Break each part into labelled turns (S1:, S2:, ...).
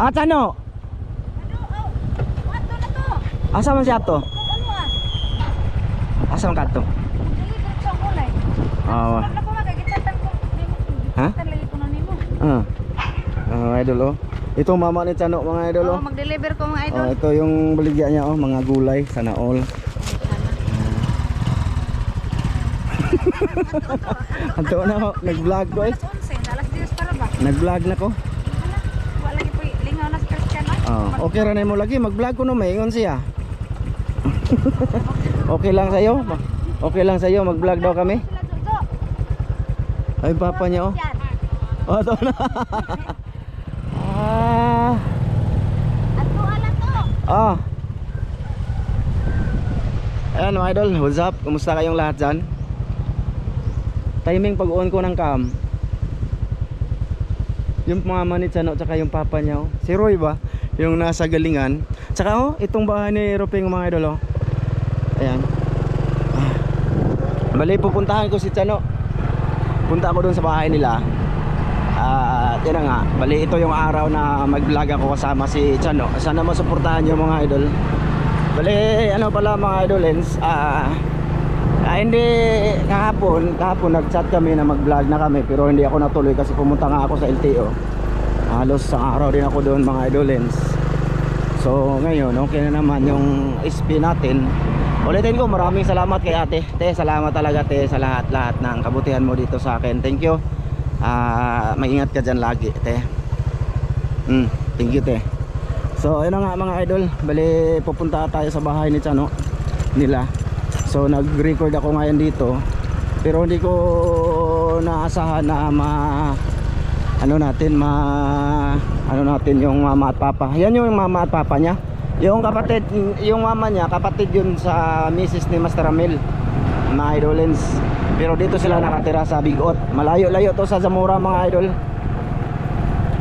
S1: Ah, Chano. Asa man siya to? Asa man kadto? Ah. Ha? Idol oh. Ito mama ni Chano mga idol oh.
S2: Mag-deliver ko mga idol.
S1: Ito yung baligya niya oh, mga gulay, sana all. Anto na ko, nag-vlog ko eh.
S2: Alas 10 para ba?
S1: Nag-vlog na ko.
S2: Wala lagi po lingaw na sa Christian.
S1: Okay ra na mo lagi, mag-vlog ko no maingon siya. Okay lang sa'yo? Okay lang sa'yo, mag-vlog daw kami? Ay, papa niya oh. Oh, ito na.
S2: Ato ala to.
S1: Ayan mga idol, what's up? Kumusta kayong lahat dyan? Timing pag-on ko ng cam. Yung mama ni Chano tsaka yung papa niya oh. Si Roy ba? Yung nasa galingan. Tsaka oh, itong bahay ni Roping mga idol oh. Ayan. Bali pupuntahan ko si Chano. Punta ako dun sa bahay nila. At yun nga, bali ito yung araw na mag-vlog ako kasama si Chano. Sana masuportahan yung mga idol. Bali ano pala mga idolens, hindi kahapon nag-chat kami na mag-vlog na kami pero hindi ako natuloy kasi pumunta nga ako sa LTO. Halos sa araw din ako doon mga idolens. So ngayon okay na naman yung SP natin. Ulitin ko, maraming salamat kay ate. Te, salamat talaga te sa lahat ng kabutihan mo dito sa akin. Thank you. Maingat ka dyan lagi te. Thank you te. So ayun na nga mga idol, bali pupunta tayo sa bahay ni Chano nila. So nag-record ako ngayon dito. Pero hindi ko naasahan na ano natin yung mama at papa. Yan yung mama at papa niya. Yung kapatid, yung mama niya, kapatid yun sa misis ni Master Amel, mga idolens. Pero dito sila nakatira sa Bigot. Malayo-layo to sa Zamora mga idol.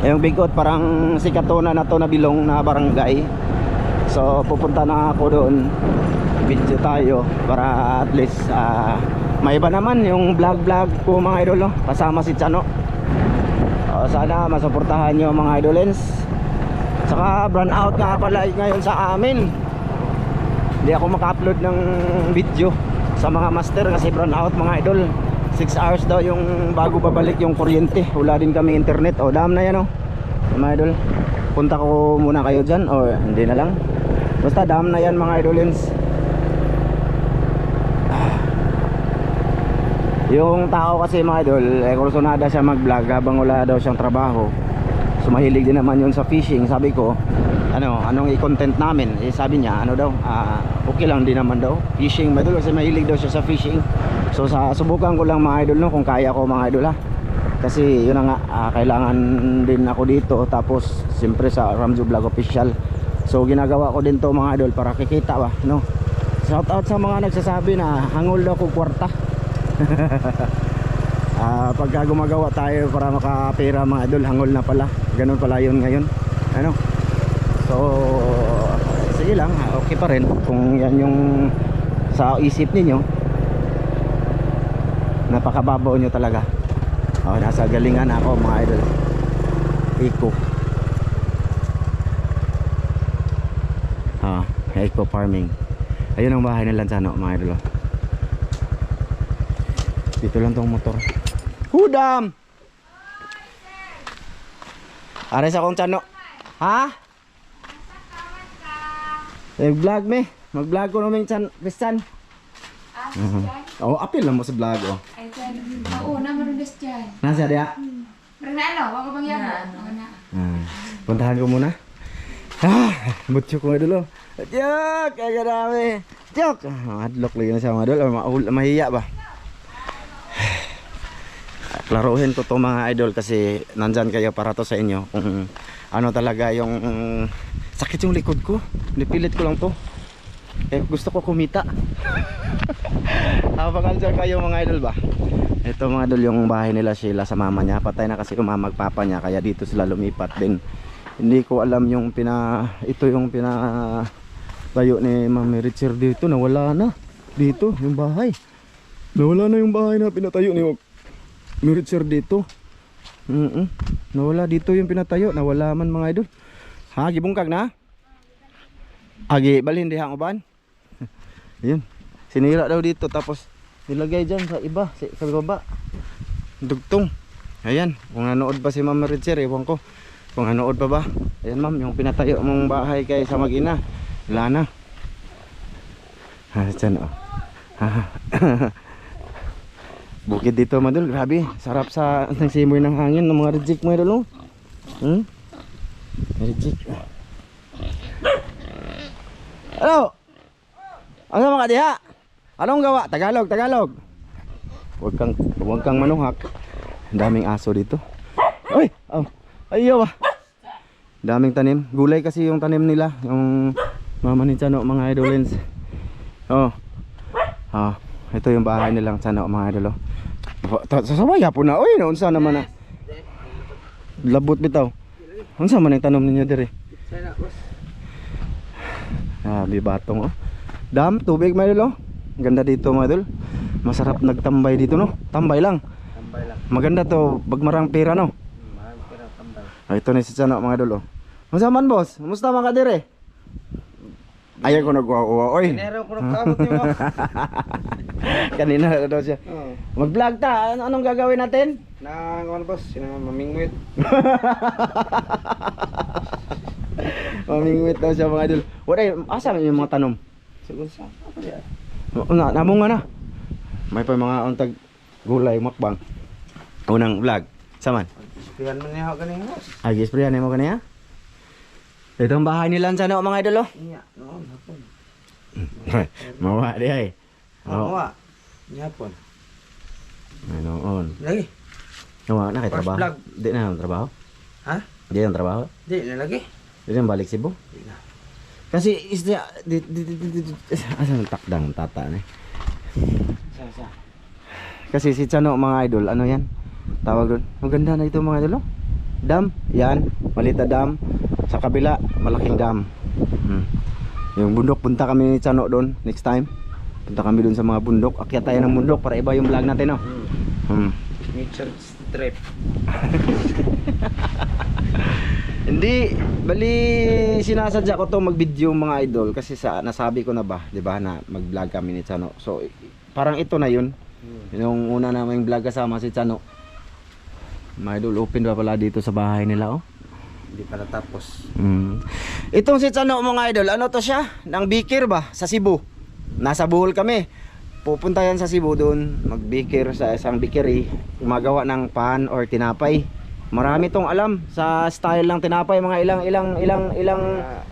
S1: Yung Bigot parang si Katona na to na bilong na barangay. So pupunta na ako doon. Video tayo para at least may iba naman yung vlog ko mga idol oh, kasama si Chano. Sana masuportahan nyo mga idolens. Saka brand out nga pala ngayon sa amin. Hindi ako maka-upload ng video sa mga master kasi brand out mga idol. 6 hours daw yung bago babalik yung kuryente. Wala din kami internet. O dam na yan o mga idol. Punta ko muna kayo dyan o hindi na lang. Basta dam na yan mga idolins. Yung tao kasi mga idol kursunada siya mag-vlog habang wala daw siyang trabaho. So mahilig din naman yun sa fishing. Sabi ko anong i-content namin sabi niya daw okay lang din naman daw fishing mga idol kasi mahilig daw siya sa fishing. So subukan ko lang mga idol no, kung kaya ko mga idol kasi yun na nga kailangan din ako dito. Tapos siyempre sa Ramjo Vlog Official. So ginagawa ko din to mga idol para kikita ba no. Shout out sa mga nagsasabi na hangol daw ko kwarta. Pagka gumagawa tayo para makapera mga idol, hangol na pala. Ganun pala yun ngayon. So sige lang, okay pa rin kung yan yung sa isip ninyo. Napakababaw nyo talaga. Nasa galingan ako mga idol. Eco eco farming. Ayun ang bahay ng Lanzano mga idol. Dito lang tong motor. Hudam! Ares akong Chano. Ha? Mag-vlog me. Mag-vlog ko namin Christian. Apil lang mo sa vlog oh.
S2: Ay dyan. Mauna marunas dyan.
S1: Nasa dia?
S2: Renalo, wag bang yan?
S1: Puntahan ko muna. Butyo ko nga dulo. Tiyok! Kaya dami. Tiyok! Adlock lagi na siya mga idol. Mahiya ba? Klaruhin ko to mga idol kasi nandyan kayo para to sa inyo kung ano talaga yung sakit yung likod ko. Nipilit ko lang to gusto ko kumita. Habang andyan kayo mga idol ba, ito mga idol yung bahay nila Sheila sa mama niya. Patay na kasi yung mama magpapa niya kaya dito sila lumipat din. Hindi ko alam yung ito yung tayo ni Mami Richard dito. Nawala na dito yung bahay. Nawala na yung bahay na pinatayo ni Richard dito. Nawala dito yung pinatayo. Nawala man mga idol. Ha, gibungkag na? Agi, balhin di hang uban. Yun. Sinira daw dito tapos nilagay dyan sa iba, sa baba. Dugtong. Ayan, kung nanood pa si Ma'am Ritzer, ewan ko. Kung nanood pa ba? Ayan ma'am, yung pinatayo mong bahay kay sa Mag-ina. Wala na. Ha, dyan o. Bukid dito madul, grabe. Sarap sa simoy ng hangin ng mga reject mo idol. Reject. Ano? Ano mga diha? Anong gawa? Tagalog, Tagalog. Huwag kang manuhak. Ang daming aso dito. Uy! Oh, ayaw ah. Daming tanim. Gulay kasi yung tanim nila. Yung mama ni Chano, mga idolins. Oh. Ah, ito yung bahay nilang Chano, mga idol. Sasabay po na. Uy, naunsa naman na. Labot bitaw. Unsa man ang tanom ninyo dire? Ah, bibatong oh. Dam, tubig mga idol oh. Ganda dito mga idol. Masarap nagtambay dito no. Tambay lang. Maganda to, bagmarang pera no.
S3: Marang pera tambay.
S1: Ah, ito na si Chano mga idol oh. Unsa man boss? Kumusta man ka dire? Ayaw ko nagwa-uwa. Oy.
S3: Dinero ko nagkamot niyo.
S1: Kanina daw siya.
S3: Oh.
S1: Mag-vlog ta. Anong gagawin natin?
S3: Nang ano boss, sino mamingwit.
S1: Mamingwit daw siya mga idol. Wala, asa man yung mga tanom?
S3: Siguro sa apa ya?
S1: Namong nga na. May pa mga untag gulay makbang. Unang vlog. Saman.
S3: Spihan man niya ganing boss.
S1: Ay, gisprayan mo kaniya. Ito ang bahay nila sa mga idol oh.
S3: Iya, noon hapon.
S1: Mawa di ay.
S3: Mawa. Niya pon.
S1: Noon.
S3: Lagi.
S1: Nawa na kay
S3: First
S1: trabaho.
S3: vlog.
S1: Di na ang trabaho.
S3: Ha?
S1: Di ang trabaho.
S3: Di na lagi.
S1: Di na balik Cebu.
S3: Di na.
S1: Kasi isda asa ang takdang tata ni.
S3: Sa.
S1: Kasi si Chano mga idol, ano yan? Tawag doon. Ang ganda na ito mga idol oh. Dam, yan, malita dam. Sa kabila, malaking dam. Yung bundok, punta kami ni Chano doon next time. Punta kami doon sa mga bundok. Akyat tayo ng bundok para iba yung vlog natin oh.
S3: Nature strip.
S1: Hindi, bali sinasadya ko to mag-video mga idol kasi sa nasabi ko na ba, 'di ba, na mag-vlog kami ni Chano. So parang ito na 'yun. Yung una naming vlog kasama si Chano. Mga idol, open ba pala dito sa bahay nila oh.
S3: Hindi pa natapos.
S1: Itong si Chano mga idol, ano to siya? Nang bikir ba sa Cebu? Nasa Bohol kami. Pupunta yan sa Cebu doon, magbikir sa isang bikiri, gumagawa ng pan or tinapay. Marami tong alam sa style ng tinapay, mga ilang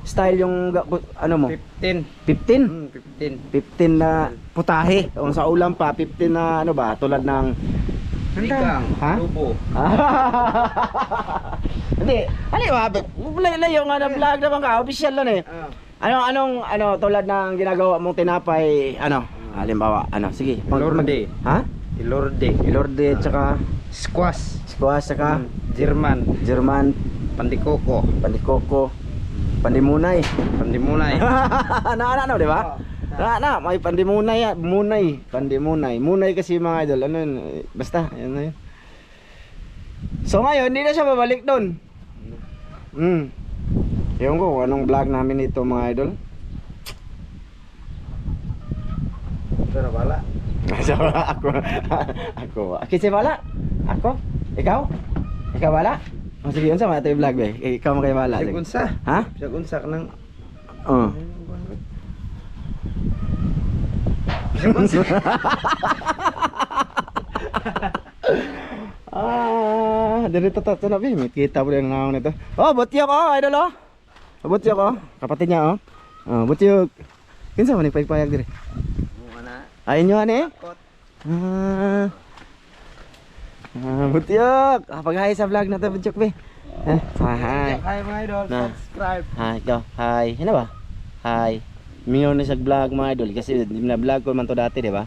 S1: style yung ano mo?
S3: 15.
S1: 15?
S3: 15.
S1: 15 na putahe. Kung sa ulam pa 15 na ano ba, tulad ng
S3: Ligang,
S1: ha?
S3: tubo.
S1: Hindi, ba? Layo nga na vlog naman ka, official lang eh. Ano tulad ng ginagawa mong tinapay, ano? Halimbawa, ano, sige.
S3: Ilorde.
S1: Ha?
S3: Ilorde.
S1: Ilorde, tsaka
S3: Squash.
S1: tsaka
S3: German.
S1: Pandikoko,
S3: Pandikoko.
S1: pandimunay.
S3: Pandimunay.
S1: Ano, di ba? May pandimunay, pandimunay. Munay kasi mga idol, ano yun, basta, yan na yun. So ngayon, hindi na siya babalik doon. Ewan ko kung anong vlog namin ito mga idol.
S3: Pero wala.
S1: Ako. Kasi wala. Ako? Ikaw? Ikaw wala? O sige, yun sa mga ito yung vlog ba? Ikaw mo kayo wala.
S3: Bisag unsa.
S1: Ha?
S3: Bisag unsa ka nang
S1: Dito to na bi, kita mo yung ngaon nito. Oh, butyok oh, idol oh. Butyok oh, kapatid niya oh. Oh, butyok. Kinsa man ipaypayag dire?
S3: Mana?
S1: Ayun nyo ani? Butyok. Pag-hi sa vlog na to, butyok be. Hi.
S3: Hi mga idol,
S1: Na.
S3: subscribe.
S1: Hi, ikaw. Hi. Ano ba? Hi. Mingaw na sa vlog mga idol kasi na vlog ko man to dati, di ba?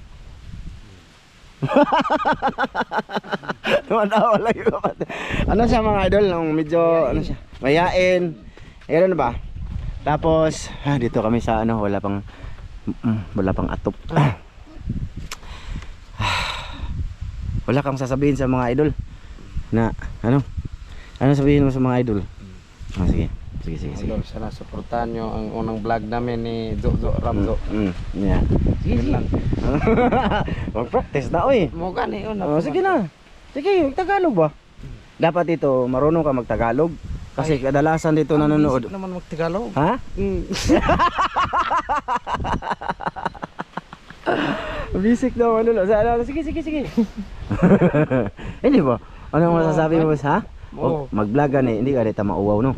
S1: Tumatawa lang yung kapatid. Ano siya mga idol, nung medyo ano siya, mayain. Ayun ba? Tapos dito kami sa ano, wala pang atop. Wala kang sasabihin sa mga idol na ano sabihin mo sa mga idol? Sige. Sige, sige, sige.
S3: Idol, sana suportahan nyo ang unang vlog namin ni Zozo Ramzo.
S1: Yeah. Sige,
S3: Yun
S1: sige.
S3: lang.
S1: Mag-practice na, oy.
S3: Mo gani yun.
S1: Oh, sige na. Sige, Tagalog ba? Dapat dito, marunong ka mag-Tagalog. Kasi kadalasan dito nanonood.
S3: Isip naman mag-Tagalog.
S1: Ha? Basic daw ano. Sige, sige, sige. Hindi ba? Anong masasabi mo, ha?
S3: Oo.
S1: Mag-vlog ka hindi ka dito mauwaw, no?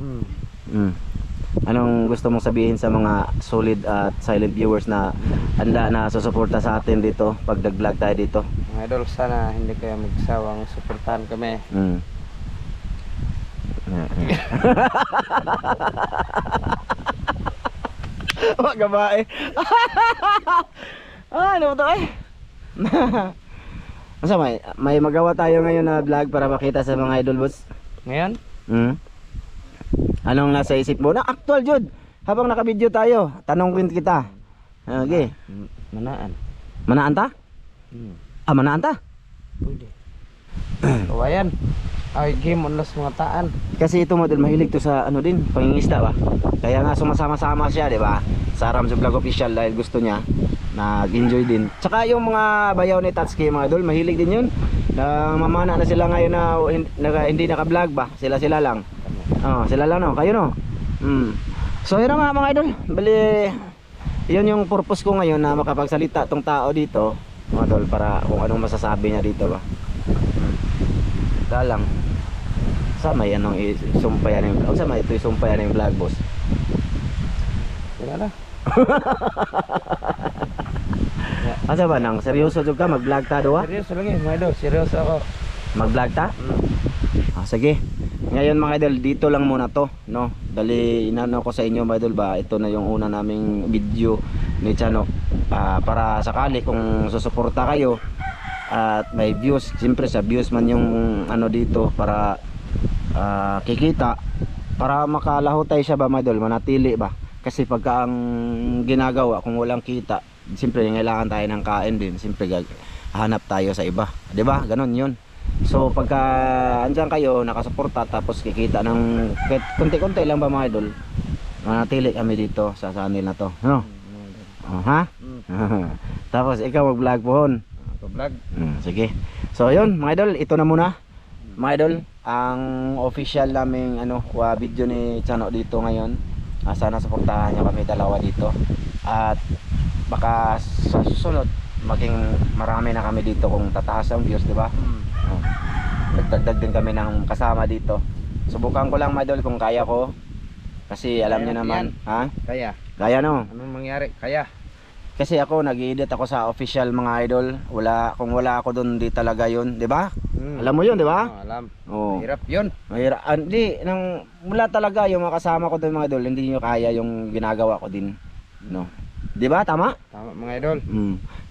S1: Anong gusto mong sabihin sa mga solid at silent viewers na handa na susuporta sa atin dito pag nag-vlog tayo dito?
S3: Mga idol, sana hindi kayo magsawang suportahan kami.
S1: Wag gabae. Ano to eh? Asa may magawa tayo ngayon na vlog para makita sa mga idol boss.
S3: Ngayon?
S1: Anong nasa isip mo? Na actual jud. Habang naka-video tayo, tanongin kita. Okay.
S3: Manaan.
S1: Manaan ta? Manaan ta?
S3: Pwede. Kawayan. Ay, game onlas mga taan.
S1: Kasi ito model mahilig to sa ano din, pangingisda ba? Kaya nga sumasama-sama siya, 'di ba? Sa Ramzo Vlog Official dahil gusto niya, nag-enjoy din. Tsaka yung mga bayaw ni Tatsuki mga idol, mahilig din 'yun. Mamana na sila ngayon na hindi naka-vlog ba? Sila lang. Oh, sila lang no, kayo no. So yun nga mga idol, bali yun yung purpose ko ngayon na makapagsalita tong tao dito, mga idol, para kung anong masasabi niya dito ba. Dalang sa may anong isumpayan yung vlog, sa may ito isumpayan yung vlog boss.
S3: Wala na.
S1: Asa ba nang seryoso jud ka mag-vlog ta do ha?
S3: Seryoso lagi mga idol, seryoso ako.
S1: Mag-vlog ta? Sige. Ngayon mga idol, dito lang muna to, no? Dali inano ko sa inyo mga idol ba, ito na yung una naming video ni Chano. Para sakali kung susuporta kayo at may views, siyempre sa views man yung ano dito para kikita, para makalahutay siya ba mga idol, manatili ba? Kasi pagka ang ginagawa kung walang kita, siyempre kailangan tayo ng kain din, siyempre hanap tayo sa iba, 'di ba? Ganon 'yun. So pagka andyan kayo nakasuporta tapos kikita ng konti-konti lang ba mga idol, manatili kami dito sa channel na to, ano? Ha? Tapos ikaw mag-vlog pohon.
S3: Vlog.
S1: Sige. So yun mga idol, ito na muna mga idol ang official naming video ni Chano dito ngayon. Sana suportahan niyo kami dalawa dito at baka sa susunod maging marami na kami dito kung tataas ang views, di ba? Nagdagdag din kami ng kasama dito. Subukan ko lang mga idol kung kaya ko, kasi alam niyo naman, ha?
S3: Kaya.
S1: Kaya no?
S3: Anong mangyari? Kaya.
S1: Kasi ako nag-i-edit ako sa official mga idol. Kung wala ako doon, di talaga 'yun, 'di ba? Alam mo 'yun, 'di ba?
S3: Alam.
S1: Oh.
S3: Hirap 'yun.
S1: Mahirap. Hindi nang wala talaga yung mga kasama ko doon mga idol, hindi niyo kaya yung ginagawa ko din, no. 'Di ba? Tama?
S3: Tama mga idol.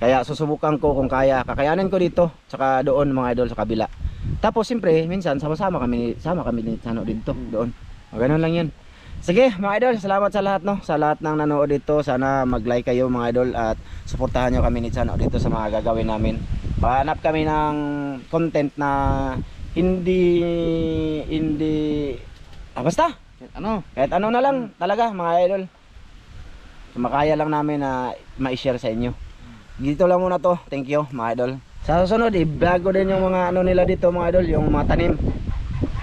S1: Kaya susubukan ko kung kaya, kakayanin ko dito, tsaka doon mga idol sa kabila. Tapos siyempre, minsan sama kami ni Chano dito, doon. Ganoon lang 'yun. Sige mga idol, salamat sa lahat, no, sa lahat ng nanood dito. Sana mag-like kayo mga idol at suportahan nyo kami ni Chano dito sa mga gagawin namin. Pahanap kami ng content na hindi basta kahit ano na lang talaga mga idol. Makaya lang namin na ma-share sa inyo. Dito lang muna to. Thank you mga idol. Sa susunod i-vlog ko din yung mga nila dito mga idol, yung mga tanim.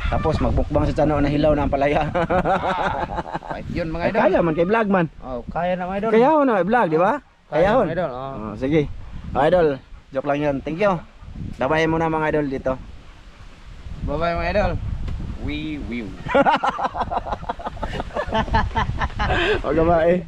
S1: Tapos magbukbang si Chano na hilaw ng palaya.
S3: Yun mga idol.
S1: Kaya man kay vlog man.
S3: Oh, kaya na mga idol.
S1: Kaya ho na vlog, di ba? Kaya ho.
S3: mga idol.
S1: Sige. Mga idol, joke lang 'yun. Thank you. Dabayan mo na mga idol dito.
S3: Bye-bye mga idol. We.
S1: O gabae.